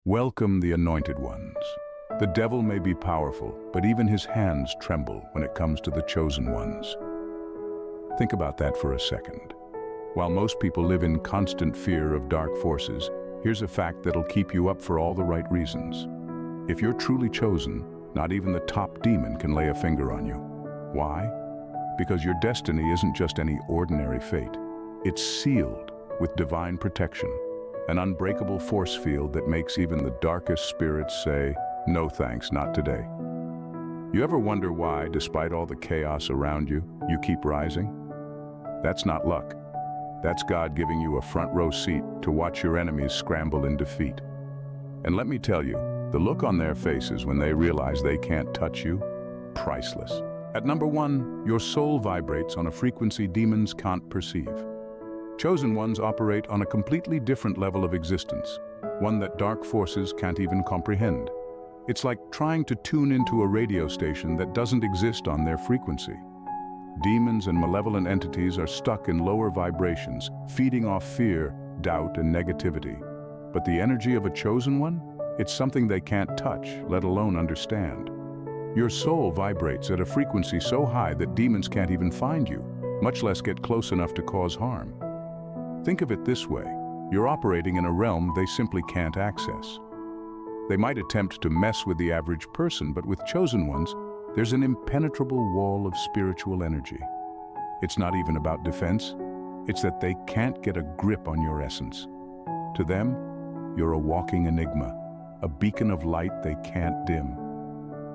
Welcome the anointed ones. The devil may be powerful, but even his hands tremble when it comes to the chosen ones. Think about that for a second. While most people live in constant fear of dark forces, here's a fact that'll keep you up for all the right reasons. If you're truly chosen, not even the top demon can lay a finger on you. Why? Because your destiny isn't just any ordinary fate. It's sealed with divine protection, an unbreakable force field that makes even the darkest spirits say, "No thanks, not today." You ever wonder why, despite all the chaos around you, you keep rising? That's not luck. That's God giving you a front row seat to watch your enemies scramble in defeat. And let me tell you, the look on their faces when they realize they can't touch you, priceless. At number 1, your soul vibrates on a frequency demons can't perceive. Chosen ones operate on a completely different level of existence, one that dark forces can't even comprehend. It's like trying to tune into a radio station that doesn't exist on their frequency. Demons and malevolent entities are stuck in lower vibrations, feeding off fear, doubt, and negativity. But the energy of a chosen one? It's something they can't touch, let alone understand. Your soul vibrates at a frequency so high that demons can't even find you, much less get close enough to cause harm. Think of it this way, you're operating in a realm they simply can't access. They might attempt to mess with the average person, but with chosen ones, there's an impenetrable wall of spiritual energy. It's not even about defense, it's that they can't get a grip on your essence. To them, you're a walking enigma, a beacon of light they can't dim.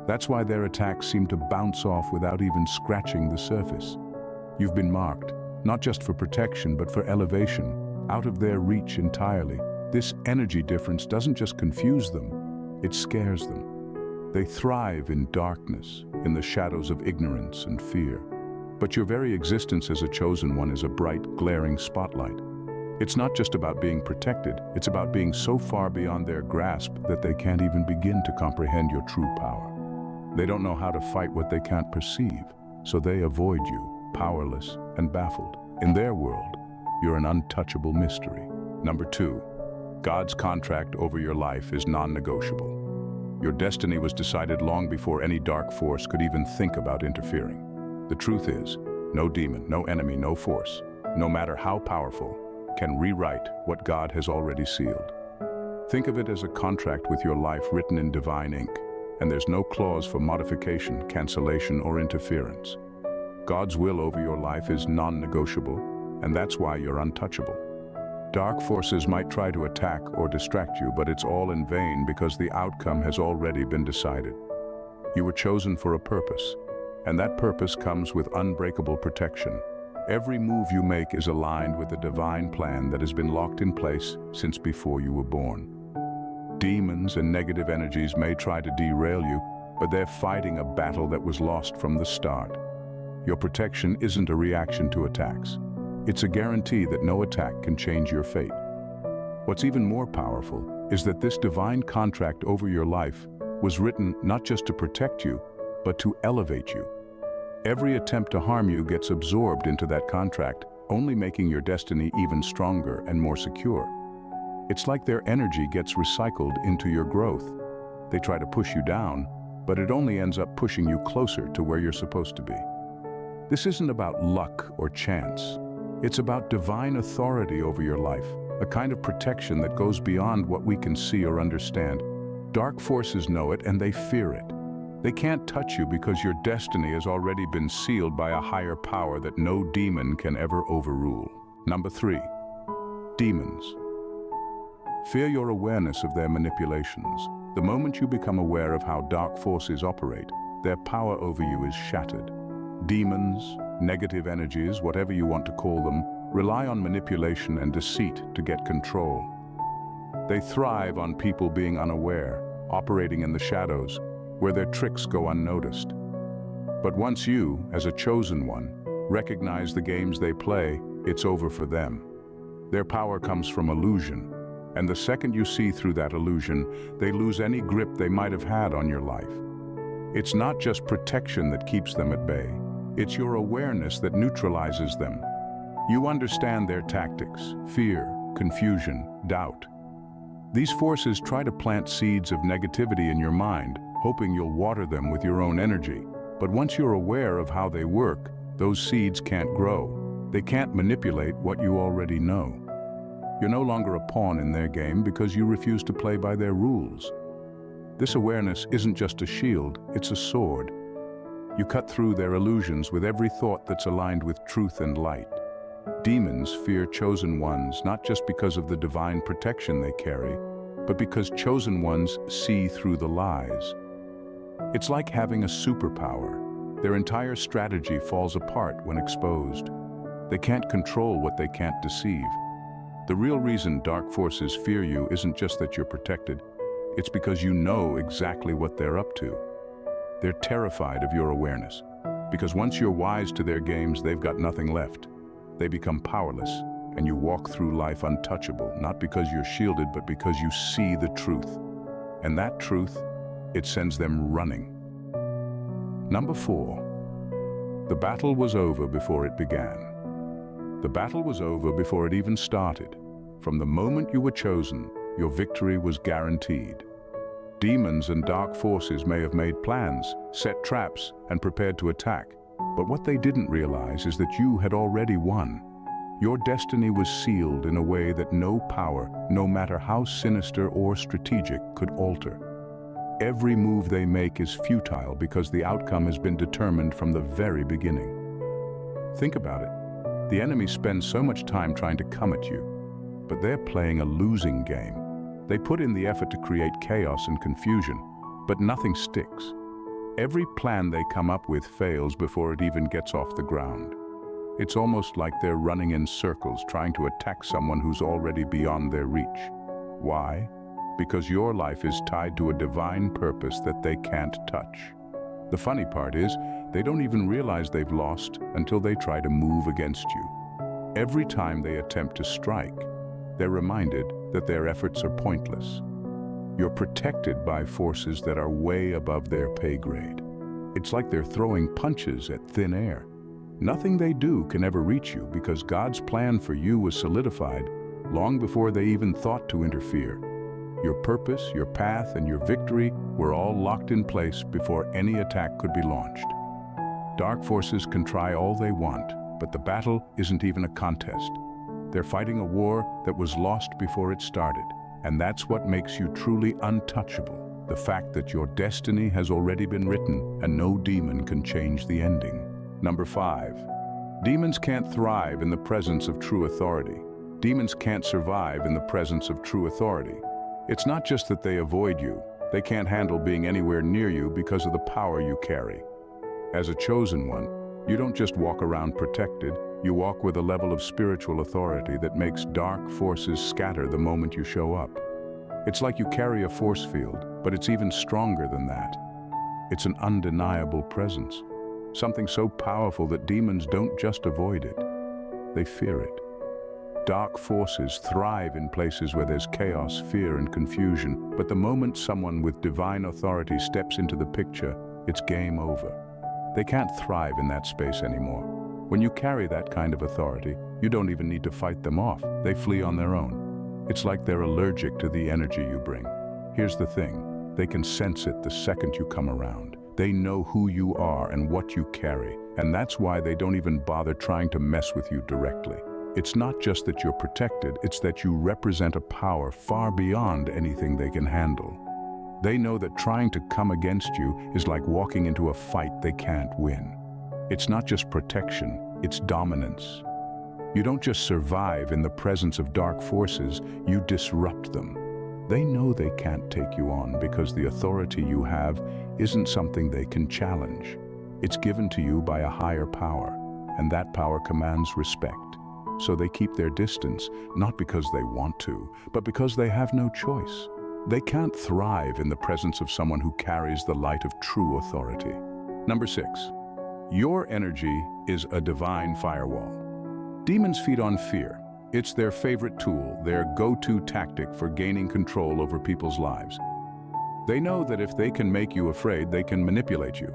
That's why their attacks seem to bounce off without even scratching the surface. You've been marked, not just for protection, but for elevation, out of their reach entirely. This energy difference doesn't just confuse them, it scares them. They thrive in darkness, in the shadows of ignorance and fear. But your very existence as a chosen one is a bright, glaring spotlight. It's not just about being protected, it's about being so far beyond their grasp that they can't even begin to comprehend your true power. They don't know how to fight what they can't perceive, so they avoid you, powerless and baffled. In their world, you're an untouchable mystery. Number 2, God's contract over your life is non-negotiable. Your destiny was decided long before any dark force could even think about interfering. The truth is, no demon, no enemy, no force, no matter how powerful, can rewrite what God has already sealed. Think of it as a contract with your life written in divine ink, and there's no clause for modification, cancellation, or interference. God's will over your life is non-negotiable, and that's why you're untouchable. Dark forces might try to attack or distract you, but it's all in vain because the outcome has already been decided. You were chosen for a purpose, and that purpose comes with unbreakable protection. Every move you make is aligned with a divine plan that has been locked in place since before you were born. Demons and negative energies may try to derail you, but they're fighting a battle that was lost from the start. Your protection isn't a reaction to attacks. It's a guarantee that no attack can change your fate. What's even more powerful is that this divine contract over your life was written not just to protect you, but to elevate you. Every attempt to harm you gets absorbed into that contract, only making your destiny even stronger and more secure. It's like their energy gets recycled into your growth. They try to push you down, but it only ends up pushing you closer to where you're supposed to be. This isn't about luck or chance. It's about divine authority over your life, a kind of protection that goes beyond what we can see or understand. Dark forces know it and they fear it. They can't touch you because your destiny has already been sealed by a higher power that no demon can ever overrule. Number 3, demons. Fear your awareness of their manipulations. The moment you become aware of how dark forces operate, their power over you is shattered. Demons, negative energies, whatever you want to call them, rely on manipulation and deceit to get control. They thrive on people being unaware, operating in the shadows, where their tricks go unnoticed. But once you, as a chosen one, recognize the games they play, it's over for them. Their power comes from illusion, and the second you see through that illusion, they lose any grip they might have had on your life. It's not just protection that keeps them at bay. It's your awareness that neutralizes them. You understand their tactics, fear, confusion, doubt. These forces try to plant seeds of negativity in your mind, hoping you'll water them with your own energy. But once you're aware of how they work, those seeds can't grow. They can't manipulate what you already know. You're no longer a pawn in their game because you refuse to play by their rules. This awareness isn't just a shield, it's a sword. You cut through their illusions with every thought that's aligned with truth and light. Demons fear chosen ones not just because of the divine protection they carry, but because chosen ones see through the lies. It's like having a superpower. Their entire strategy falls apart when exposed. They can't control what they can't deceive. The real reason dark forces fear you isn't just that you're protected, it's because you know exactly what they're up to. They're terrified of your awareness, because once you're wise to their games, they've got nothing left. They become powerless, and you walk through life untouchable, not because you're shielded, but because you see the truth. And that truth, it sends them running. Number 4. The battle was over before it began. The battle was over before it even started. From the moment you were chosen, your victory was guaranteed. Demons and dark forces may have made plans, set traps, and prepared to attack. But what they didn't realize is that you had already won. Your destiny was sealed in a way that no power, no matter how sinister or strategic, could alter. Every move they make is futile because the outcome has been determined from the very beginning. Think about it. The enemy spends so much time trying to come at you, but they're playing a losing game. They put in the effort to create chaos and confusion, but nothing sticks. Every plan they come up with fails before it even gets off the ground. It's almost like they're running in circles trying to attack someone who's already beyond their reach. Why? Because your life is tied to a divine purpose that they can't touch. The funny part is, they don't even realize they've lost until they try to move against you. Every time they attempt to strike, they're reminded that their efforts are pointless. You're protected by forces that are way above their pay grade. It's like they're throwing punches at thin air. Nothing they do can ever reach you because God's plan for you was solidified long before they even thought to interfere. Your purpose, your path, and your victory were all locked in place before any attack could be launched. Dark forces can try all they want, but the battle isn't even a contest. They're fighting a war that was lost before it started, and that's what makes you truly untouchable. The fact that your destiny has already been written and no demon can change the ending. Number 5. Demons can't thrive in the presence of true authority. Demons can't survive in the presence of true authority. It's not just that they avoid you. They can't handle being anywhere near you because of the power you carry. As a chosen one, you don't just walk around protected. You walk with a level of spiritual authority that makes dark forces scatter the moment you show up. It's like you carry a force field, but it's even stronger than that. It's an undeniable presence, something so powerful that demons don't just avoid it, they fear it. Dark forces thrive in places where there's chaos, fear, and confusion, but the moment someone with divine authority steps into the picture, it's game over. They can't thrive in that space anymore. When you carry that kind of authority, you don't even need to fight them off. They flee on their own. It's like they're allergic to the energy you bring. Here's the thing, they can sense it the second you come around. They know who you are and what you carry, and that's why they don't even bother trying to mess with you directly. It's not just that you're protected, it's that you represent a power far beyond anything they can handle. They know that trying to come against you is like walking into a fight they can't win. It's not just protection, it's dominance. You don't just survive in the presence of dark forces, you disrupt them. They know they can't take you on because the authority you have isn't something they can challenge. It's given to you by a higher power, and that power commands respect. So they keep their distance, not because they want to, but because they have no choice. They can't thrive in the presence of someone who carries the light of true authority. Number 6. Your energy is a divine firewall. Demons feed on fear. It's their favorite tool, their go-to tactic for gaining control over people's lives. They know that if they can make you afraid, they can manipulate you.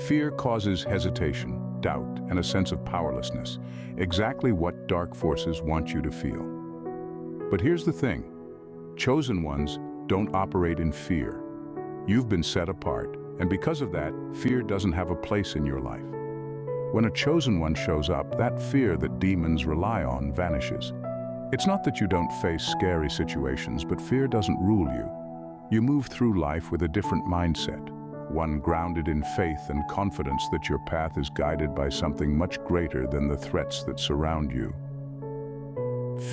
Fear causes hesitation, doubt, and a sense of powerlessness, exactly what dark forces want you to feel. But here's the thing. Chosen ones don't operate in fear. You've been set apart, and because of that, fear doesn't have a place in your life. When a chosen one shows up, that fear that demons rely on vanishes. It's not that you don't face scary situations, but fear doesn't rule you. You move through life with a different mindset, one grounded in faith and confidence that your path is guided by something much greater than the threats that surround you.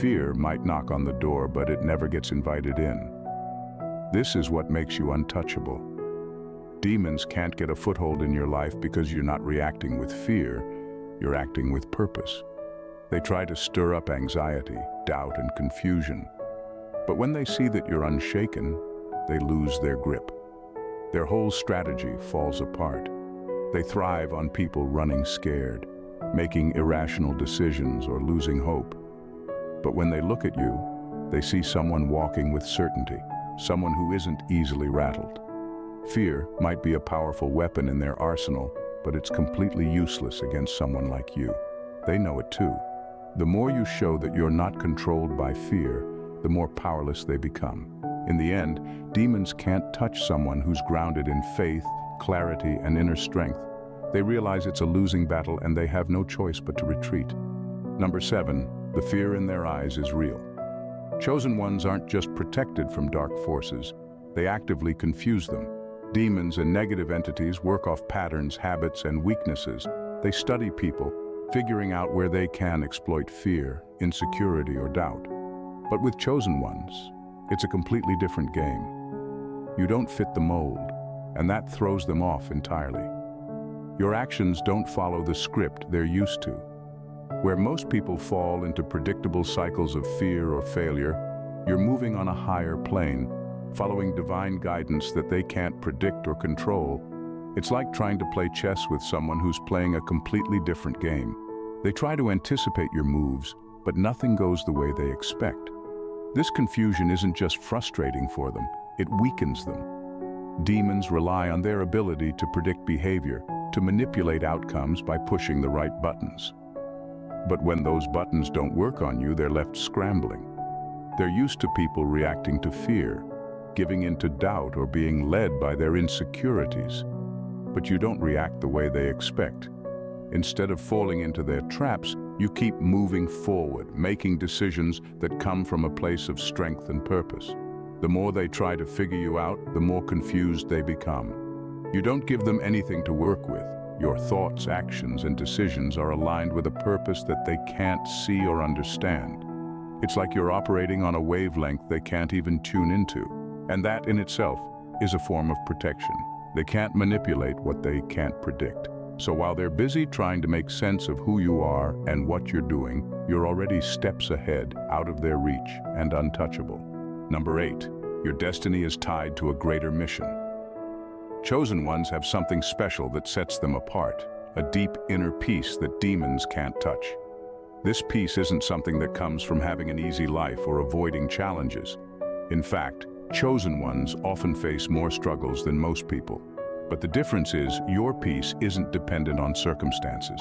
Fear might knock on the door, but it never gets invited in. This is what makes you untouchable. Demons can't get a foothold in your life because you're not reacting with fear, you're acting with purpose. They try to stir up anxiety, doubt, and confusion. But when they see that you're unshaken, they lose their grip. Their whole strategy falls apart. They thrive on people running scared, making irrational decisions or losing hope. But when they look at you, they see someone walking with certainty, someone who isn't easily rattled. Fear might be a powerful weapon in their arsenal, but it's completely useless against someone like you. They know it too. The more you show that you're not controlled by fear, the more powerless they become. In the end, demons can't touch someone who's grounded in faith, clarity, and inner strength. They realize it's a losing battle and they have no choice but to retreat. Number 7, the fear in their eyes is real. Chosen ones aren't just protected from dark forces, they actively confuse them. Demons and negative entities work off patterns, habits, and weaknesses. They study people, figuring out where they can exploit fear, insecurity, or doubt. But with chosen ones, it's a completely different game. You don't fit the mold, and that throws them off entirely. Your actions don't follow the script they're used to. Where most people fall into predictable cycles of fear or failure, you're moving on a higher plane, following divine guidance that they can't predict or control. It's like trying to play chess with someone who's playing a completely different game. They try to anticipate your moves, but nothing goes the way they expect. This confusion isn't just frustrating for them, it weakens them. Demons rely on their ability to predict behavior, to manipulate outcomes by pushing the right buttons. But when those buttons don't work on you, they're left scrambling. They're used to people reacting to fear, giving in to doubt, or being led by their insecurities. But you don't react the way they expect. Instead of falling into their traps, you keep moving forward, making decisions that come from a place of strength and purpose. The more they try to figure you out, the more confused they become. You don't give them anything to work with. Your thoughts, actions, and decisions are aligned with a purpose that they can't see or understand. It's like you're operating on a wavelength they can't even tune into. And that in itself is a form of protection. They can't manipulate what they can't predict. So while they're busy trying to make sense of who you are and what you're doing, you're already steps ahead, out of their reach, and untouchable. Number 8, your destiny is tied to a greater mission. Chosen ones have something special that sets them apart, a deep inner peace that demons can't touch. This peace isn't something that comes from having an easy life or avoiding challenges. In fact, chosen ones often face more struggles than most people. But the difference is, your peace isn't dependent on circumstances.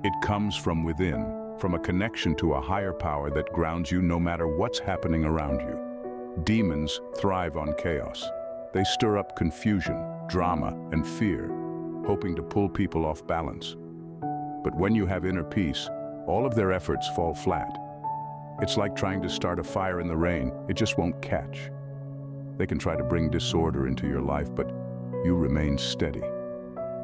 It comes from within, from a connection to a higher power that grounds you no matter what's happening around you. Demons thrive on chaos. They stir up confusion, drama, and fear, hoping to pull people off balance. But when you have inner peace, all of their efforts fall flat. It's like trying to start a fire in the rain. It just won't catch. They can try to bring disorder into your life, but you remain steady.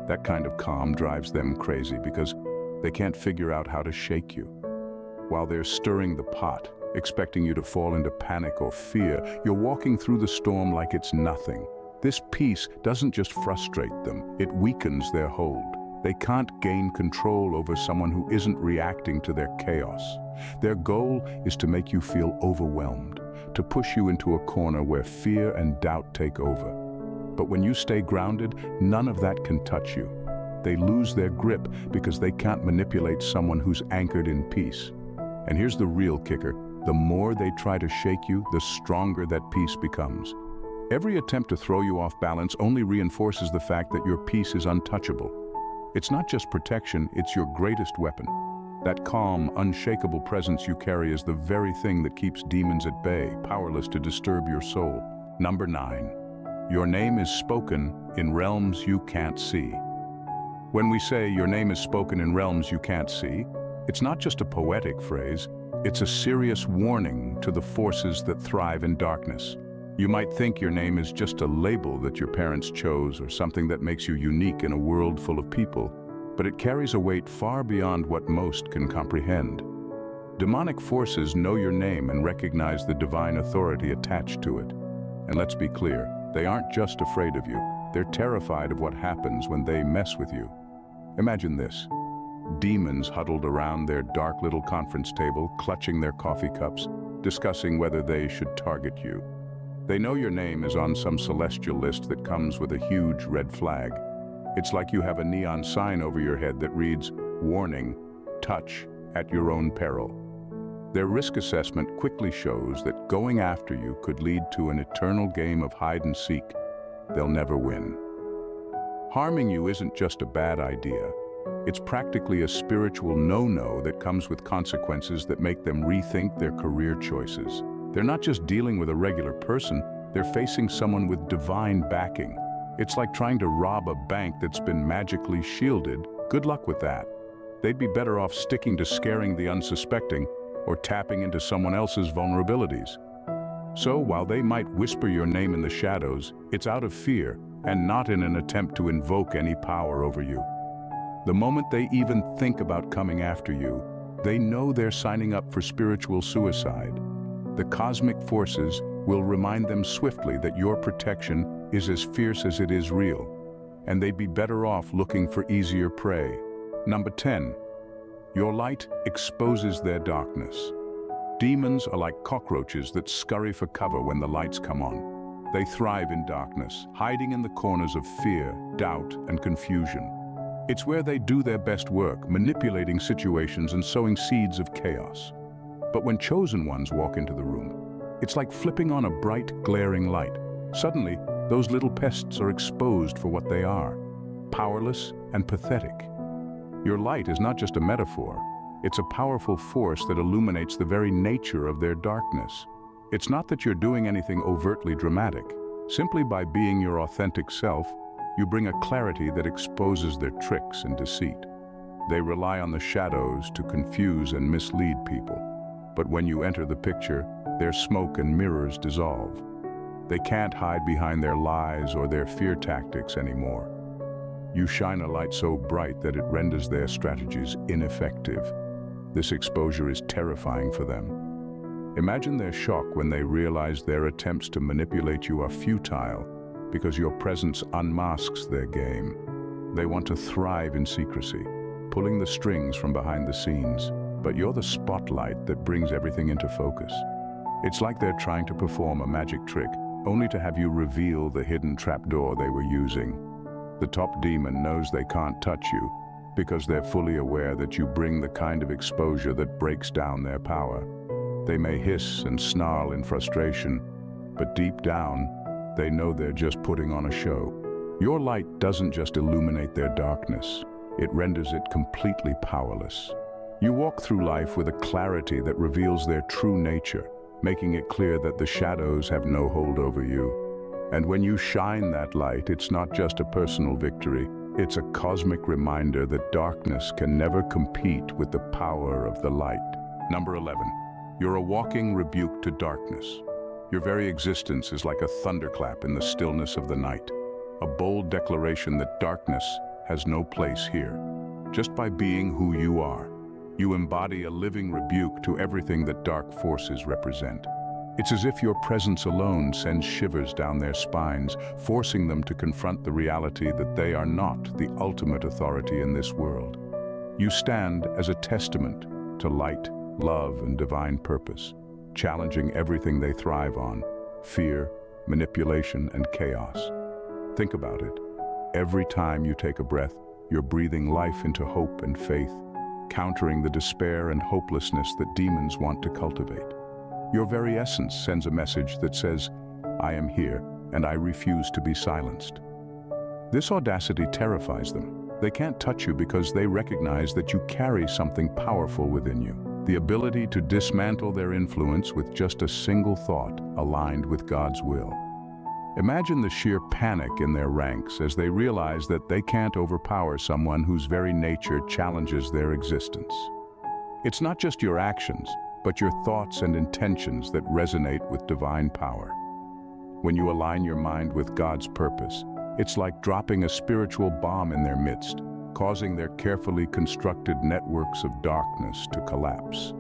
That kind of calm drives them crazy because they can't figure out how to shake you. While they're stirring the pot, expecting you to fall into panic or fear, you're walking through the storm like it's nothing. This peace doesn't just frustrate them, it weakens their hold. They can't gain control over someone who isn't reacting to their chaos. Their goal is to make you feel overwhelmed, to push you into a corner where fear and doubt take over. But when you stay grounded, none of that can touch you. They lose their grip because they can't manipulate someone who's anchored in peace. And here's the real kicker. The more they try to shake you, the stronger that peace becomes. Every attempt to throw you off balance only reinforces the fact that your peace is untouchable. It's not just protection, it's your greatest weapon. That calm, unshakable presence you carry is the very thing that keeps demons at bay, powerless to disturb your soul. Number 9. Your name is spoken in realms you can't see. When we say your name is spoken in realms you can't see, it's not just a poetic phrase, it's a serious warning to the forces that thrive in darkness. You might think your name is just a label that your parents chose or something that makes you unique in a world full of people, but it carries a weight far beyond what most can comprehend. Demonic forces know your name and recognize the divine authority attached to it. And let's be clear, they aren't just afraid of you, they're terrified of what happens when they mess with you. Imagine this. Demons huddled around their dark little conference table, clutching their coffee cups, discussing whether they should target you. They know your name is on some celestial list that comes with a huge red flag. It's like you have a neon sign over your head that reads, "Warning, touch at your own peril." Their risk assessment quickly shows that going after you could lead to an eternal game of hide and seek. They'll never win. Harming you isn't just a bad idea. It's practically a spiritual no-no that comes with consequences that make them rethink their career choices. They're not just dealing with a regular person, they're facing someone with divine backing. It's like trying to rob a bank that's been magically shielded. Good luck with that. They'd be better off sticking to scaring the unsuspecting or tapping into someone else's vulnerabilities. So while they might whisper your name in the shadows, it's out of fear and not in an attempt to invoke any power over you. The moment they even think about coming after you, they know they're signing up for spiritual suicide. The cosmic forces will remind them swiftly that your protection is as fierce as it is real, and they'd be better off looking for easier prey. Number 10. Your light exposes their darkness. Demons are like cockroaches that scurry for cover when the lights come on. They thrive in darkness, hiding in the corners of fear, doubt, and confusion. It's where they do their best work, manipulating situations and sowing seeds of chaos. But when chosen ones walk into the room, it's like flipping on a bright, glaring light. Suddenly, those little pests are exposed for what they are, powerless and pathetic. Your light is not just a metaphor, it's a powerful force that illuminates the very nature of their darkness. It's not that you're doing anything overtly dramatic. Simply by being your authentic self, you bring a clarity that exposes their tricks and deceit. They rely on the shadows to confuse and mislead people. But when you enter the picture, their smoke and mirrors dissolve. They can't hide behind their lies or their fear tactics anymore. You shine a light so bright that it renders their strategies ineffective. This exposure is terrifying for them. Imagine their shock when they realize their attempts to manipulate you are futile because your presence unmasks their game. They want to thrive in secrecy, pulling the strings from behind the scenes, but you're the spotlight that brings everything into focus. It's like they're trying to perform a magic trick, only to have you reveal the hidden trapdoor they were using. The top demon knows they can't touch you because they're fully aware that you bring the kind of exposure that breaks down their power. They may hiss and snarl in frustration, but deep down, they know they're just putting on a show. Your light doesn't just illuminate their darkness, it renders it completely powerless. You walk through life with a clarity that reveals their true nature, making it clear that the shadows have no hold over you. And when you shine that light, it's not just a personal victory, it's a cosmic reminder that darkness can never compete with the power of the light. Number 11. You're a walking rebuke to darkness. Your very existence is like a thunderclap in the stillness of the night, a bold declaration that darkness has no place here. Just by being who you are, you embody a living rebuke to everything that dark forces represent. It's as if your presence alone sends shivers down their spines, forcing them to confront the reality that they are not the ultimate authority in this world. You stand as a testament to light, love, and divine purpose, challenging everything they thrive on: fear, manipulation, and chaos. Think about it. Every time you take a breath, you're breathing life into hope and faith, countering the despair and hopelessness that demons want to cultivate. Your very essence sends a message that says, "I am here, and I refuse to be silenced." This audacity terrifies them, They can't touch you because they recognize that you carry something powerful within you. The ability to dismantle their influence with just a single thought aligned with God's will. Imagine the sheer panic in their ranks as they realize that they can't overpower someone whose very nature challenges their existence. It's not just your actions, but your thoughts and intentions that resonate with divine power. When you align your mind with God's purpose, it's like dropping a spiritual bomb in their midst, causing their carefully constructed networks of darkness to collapse.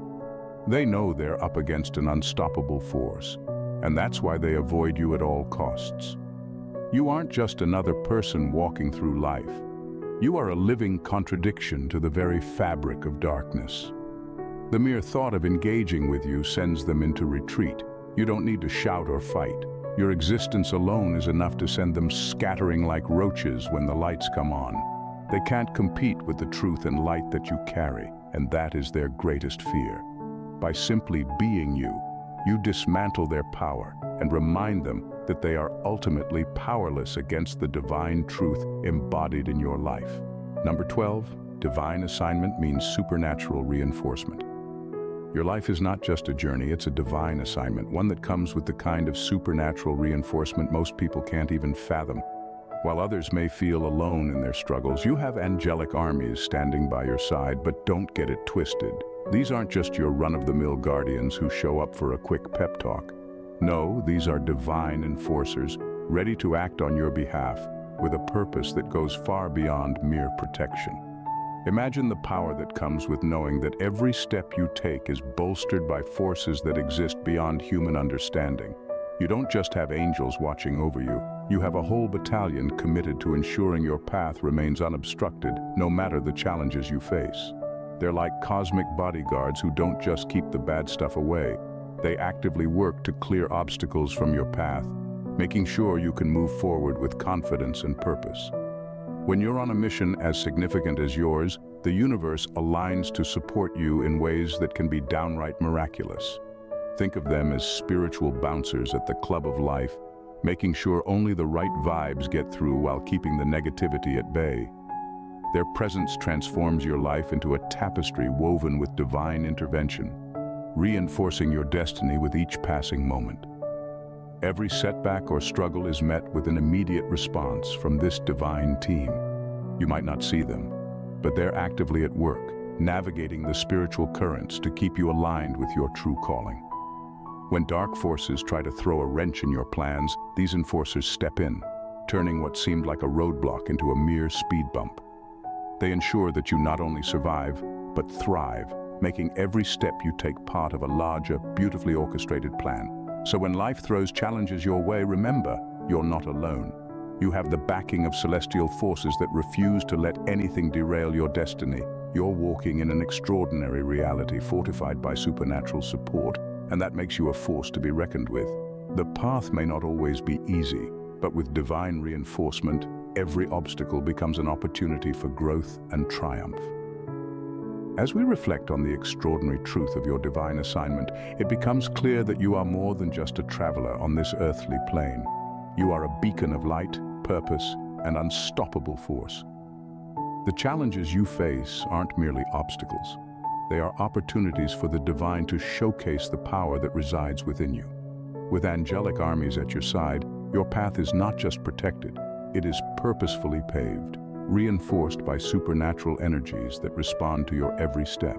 They know they're up against an unstoppable force, and that's why they avoid you at all costs. You aren't just another person walking through life. You are a living contradiction to the very fabric of darkness. The mere thought of engaging with you sends them into retreat. You don't need to shout or fight. Your existence alone is enough to send them scattering like roaches when the lights come on. They can't compete with the truth and light that you carry, and that is their greatest fear. By simply being you, you dismantle their power and remind them that they are ultimately powerless against the divine truth embodied in your life. Number 12, divine assignment means supernatural reinforcement. Your life is not just a journey, it's a divine assignment, one that comes with the kind of supernatural reinforcement most people can't even fathom. While others may feel alone in their struggles, you have angelic armies standing by your side, but don't get it twisted. These aren't just your run-of-the-mill guardians who show up for a quick pep talk. No, these are divine enforcers, ready to act on your behalf, with a purpose that goes far beyond mere protection. Imagine the power that comes with knowing that every step you take is bolstered by forces that exist beyond human understanding. You don't just have angels watching over you, you have a whole battalion committed to ensuring your path remains unobstructed, no matter the challenges you face. They're like cosmic bodyguards who don't just keep the bad stuff away. They actively work to clear obstacles from your path, making sure you can move forward with confidence and purpose. When you're on a mission as significant as yours, the universe aligns to support you in ways that can be downright miraculous. Think of them as spiritual bouncers at the club of life, making sure only the right vibes get through while keeping the negativity at bay. Their presence transforms your life into a tapestry woven with divine intervention, reinforcing your destiny with each passing moment. Every setback or struggle is met with an immediate response from this divine team. You might not see them, but they're actively at work, navigating the spiritual currents to keep you aligned with your true calling. When dark forces try to throw a wrench in your plans, these enforcers step in, turning what seemed like a roadblock into a mere speed bump. They ensure that you not only survive, but thrive, making every step you take part of a larger, beautifully orchestrated plan. So when life throws challenges your way, remember, you're not alone. You have the backing of celestial forces that refuse to let anything derail your destiny. You're walking in an extraordinary reality fortified by supernatural support, and that makes you a force to be reckoned with. The path may not always be easy, but with divine reinforcement, every obstacle becomes an opportunity for growth and triumph. As we reflect on the extraordinary truth of your divine assignment, it becomes clear that you are more than just a traveler on this earthly plane. You are a beacon of light, purpose, and unstoppable force. The challenges you face aren't merely obstacles. They are opportunities for the divine to showcase the power that resides within you. With angelic armies at your side, your path is not just protected, it is purposefully paved, reinforced by supernatural energies that respond to your every step.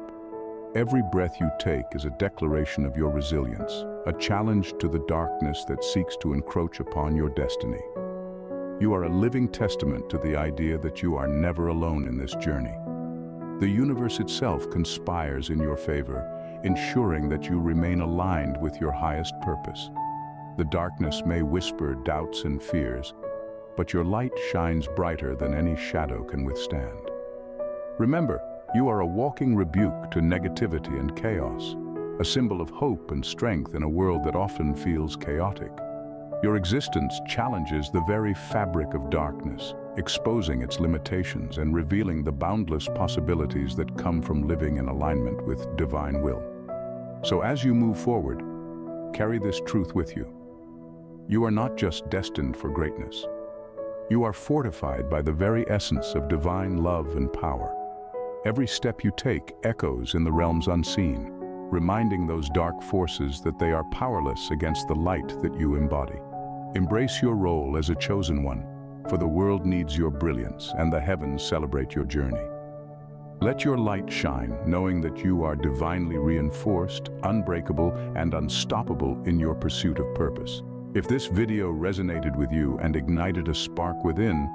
Every breath you take is a declaration of your resilience, a challenge to the darkness that seeks to encroach upon your destiny. You are a living testament to the idea that you are never alone in this journey. The universe itself conspires in your favor, ensuring that you remain aligned with your highest purpose. The darkness may whisper doubts and fears, but your light shines brighter than any shadow can withstand. Remember, you are a walking rebuke to negativity and chaos, a symbol of hope and strength in a world that often feels chaotic. Your existence challenges the very fabric of darkness, exposing its limitations and revealing the boundless possibilities that come from living in alignment with divine will. So as you move forward, carry this truth with you. You are not just destined for greatness. You are fortified by the very essence of divine love and power. Every step you take echoes in the realms unseen, reminding those dark forces that they are powerless against the light that you embody. Embrace your role as a chosen one, for the world needs your brilliance and the heavens celebrate your journey. Let your light shine, knowing that you are divinely reinforced, unbreakable, and unstoppable in your pursuit of purpose. If this video resonated with you and ignited a spark within,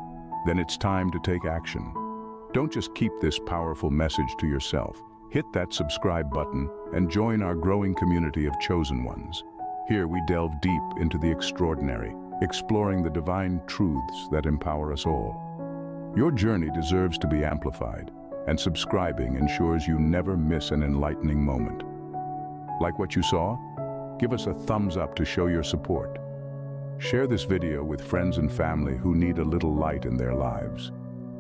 then it's time to take action. Don't just keep this powerful message to yourself. Hit that subscribe button and join our growing community of chosen ones. Here we delve deep into the extraordinary, exploring the divine truths that empower us all. Your journey deserves to be amplified, and subscribing ensures you never miss an enlightening moment. Like what you saw? Give us a thumbs up to show your support. Share this video with friends and family who need a little light in their lives.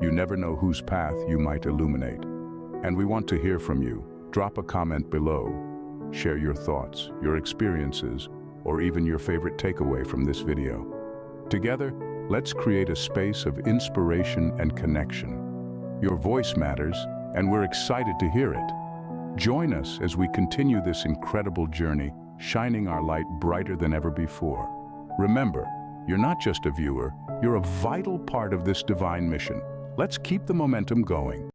You never know whose path you might illuminate. And we want to hear from you. Drop a comment below. Share your thoughts, your experiences, or even your favorite takeaway from this video. Together, let's create a space of inspiration and connection. Your voice matters, and we're excited to hear it. Join us as we continue this incredible journey, shining our light brighter than ever before. Remember, you're not just a viewer, you're a vital part of this divine mission. Let's keep the momentum going.